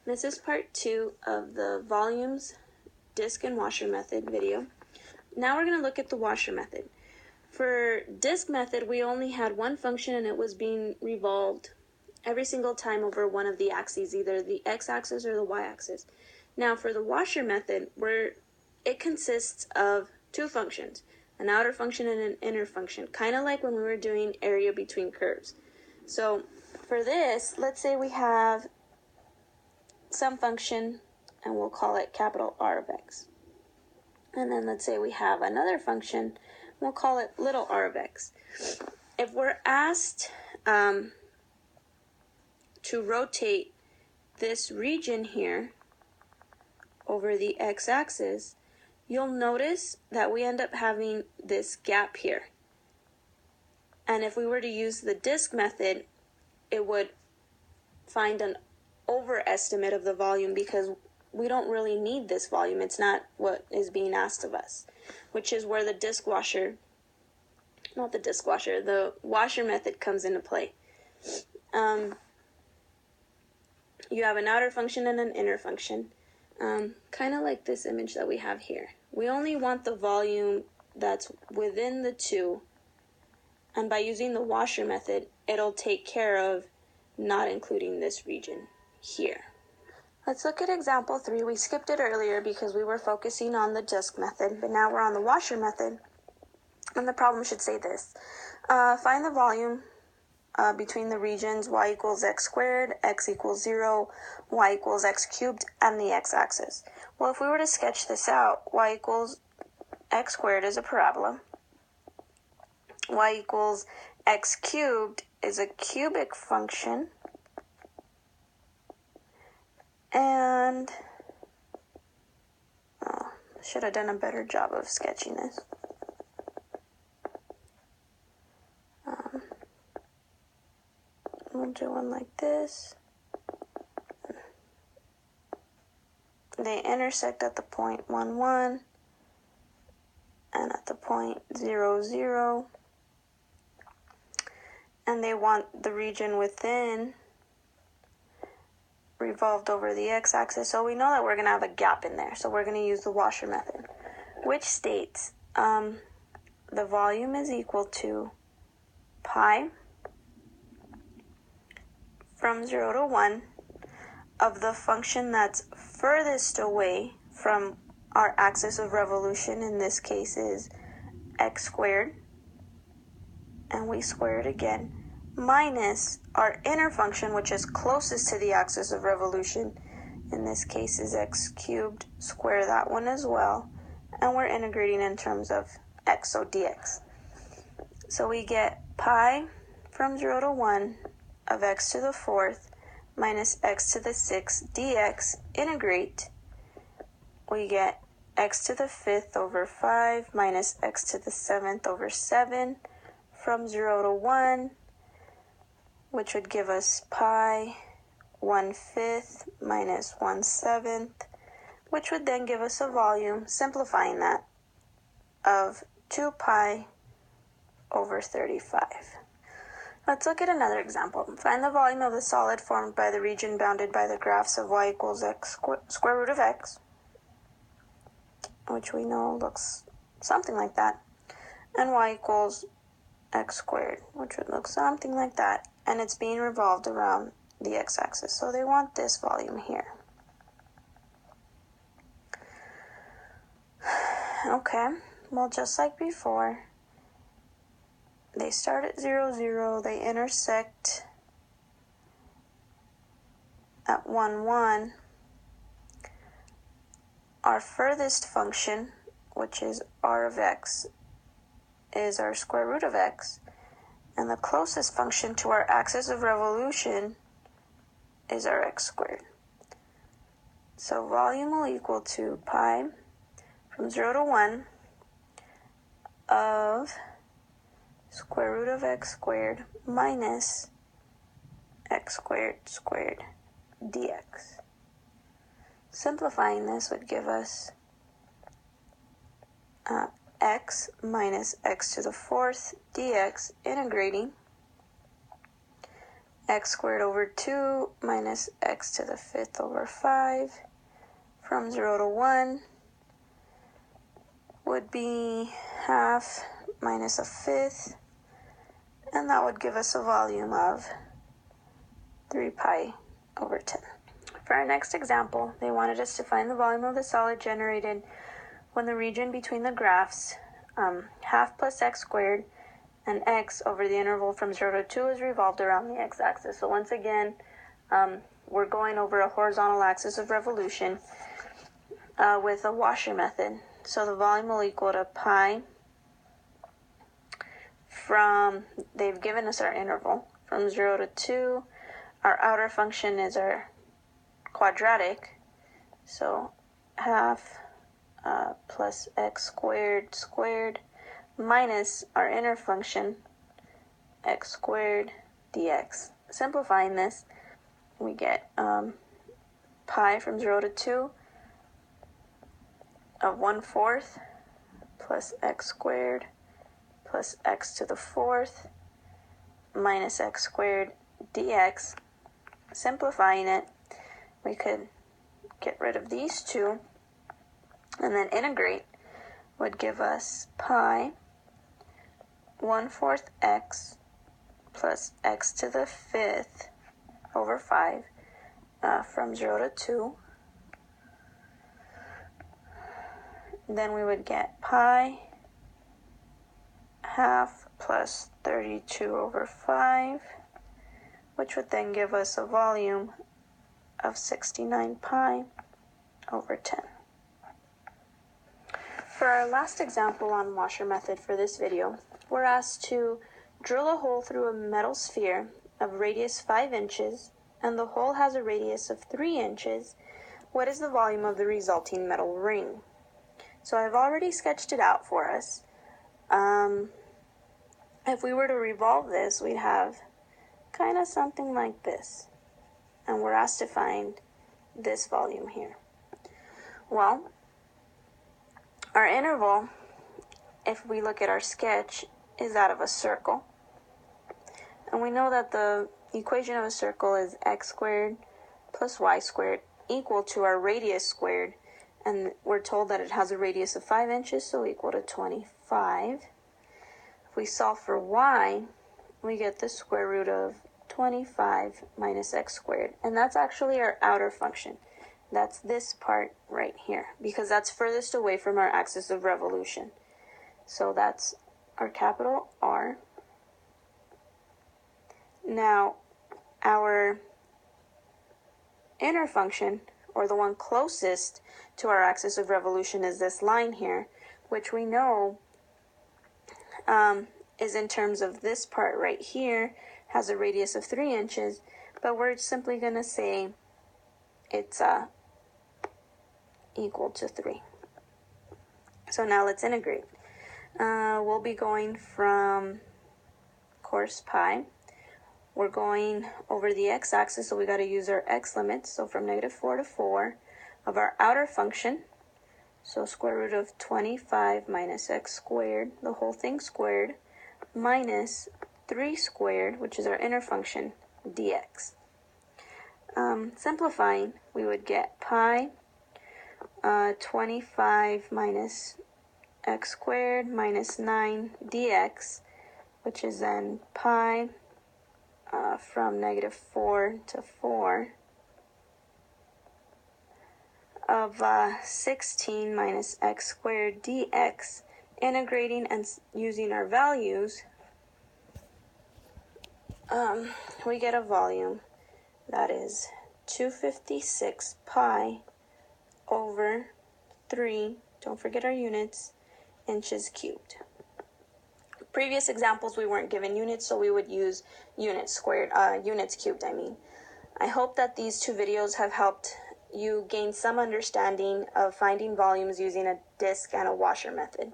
This is part 2 of the volumes, disk, and washer method video. Now we're going to look at the washer method. For disk method, we only had one function and it was being revolved every single time over one of the axes, either the x-axis or the y-axis. Now for the washer method, it consists of two functions, an outer function and an inner function, kind of like when we were doing area between curves. So for this, let's say we have some function and we'll call it capital R of x. And then let's say we have another function, we'll call it little r of x. If we're asked to rotate this region here over the x-axis, you'll notice that we end up having this gap here. And if we were to use the disk method, it would find an overestimate of the volume because we don't really need this volume. It's not what is being asked of us, which is where the the washer method comes into play. You have an outer function and an inner function, kind of like this image that we have here. We only want the volume that's within the two, and by using the washer method, it'll take care of not including this region here. Let's look at example 3. We skipped it earlier because we were focusing on the disk method, but now we're on the washer method, and the problem should say this. Find the volume between the regions y equals x squared, x equals 0, y equals x cubed, and the x-axis. Well, if we were to sketch this out, y equals x squared is a parabola. Y equals x cubed is a cubic function. And I should have done a better job of sketching this. We'll do one like this. They intersect at the point 1, 1 and at the point 0, 0. And they want the region within revolved over the x-axis, so we know that we're going to have a gap in there, so we're going to use the washer method, which states the volume is equal to pi from 0 to 1 of the function that's furthest away from our axis of revolution. In this case is x squared, and we square it again, minus our inner function, which is closest to the axis of revolution. In this case is x cubed. Square that one as well, and we're integrating in terms of x, so dx. So we get pi from 0 to 1 of x to the 4th minus x to the 6th dx. Integrate, we get x to the 5th over 5 minus x to the 7th over 7 from 0 to 1, which would give us pi 1/5 minus 1/7, which would then give us a volume, simplifying that, of 2 pi over 35. Let's look at another example. Find the volume of the solid formed by the region bounded by the graphs of y equals x square root of x, which we know looks something like that, and y equals x squared, which would look something like that, and it's being revolved around the x-axis, so they want this volume here. Okay, well, just like before, they start at 0, 0, they intersect at 1, 1. Our furthest function, which is r of x, is our square root of x, and the closest function to our axis of revolution is our x squared. So volume will equal to pi from 0 to 1 of square root of x squared minus x squared squared dx. Simplifying this would give us x minus x to the 4th dx. Integrating, x squared over 2 minus x to the 5th over 5 from 0 to 1 would be half minus a 5th, and that would give us a volume of 3 pi over 10. For our next example, they wanted us to find the volume of the solid generated when the region between the graphs half plus x squared and x over the interval from 0 to 2 is revolved around the x-axis. So once again, we're going over a horizontal axis of revolution with a washer method. So the volume will equal to pi from, they've given us our interval, from 0 to 2. Our outer function is our quadratic, so half plus x squared squared minus our inner function, x squared dx. Simplifying this, we get pi from 0 to 2 of 1/4 plus x squared plus x to the 4th minus x squared dx. Simplifying it, we could get rid of these two and then integrate would give us pi 1/4 x plus x to the 5th over 5 from 0 to 2. Then we would get pi half plus 32 over 5, which would then give us a volume of 69 pi over 10. For our last example on washer method for this video, we're asked to drill a hole through a metal sphere of radius 5 inches, and the hole has a radius of 3 inches. What is the volume of the resulting metal ring? So I've already sketched it out for us. If we were to revolve this, we'd have kind of something like this. And we're asked to find this volume here. Well, our interval, if we look at our sketch, is that of a circle. And we know that the equation of a circle is x squared plus y squared equal to our radius squared. And we're told that it has a radius of 5 inches, so equal to 25. If we solve for y, we get the square root of 25 minus x squared. And that's actually our outer function. That's this part right here, because that's furthest away from our axis of revolution. So that's our capital R. Now, our inner function, or the one closest to our axis of revolution, is this line here, which we know is in terms of this part right here, has a radius of 3 inches, but we're simply going to say it's equal to 3. So now let's integrate. We'll be going from course pi. We're going over the x-axis, so we got to use our x limits. So from -4 to 4 of our outer function, so square root of 25 minus x squared, the whole thing squared, minus 3 squared, which is our inner function, dx. Simplifying, we would get pi 25 minus x squared minus 9 dx, which is then pi from -4 to 4 of 16 minus x squared dx. Integrating and using our values, we get a volume that is 256 pi over 3, don't forget our units, inches cubed. Previous examples we weren't given units, so we would use units cubed, I mean. I hope that these two videos have helped you gain some understanding of finding volumes using a disc and a washer method.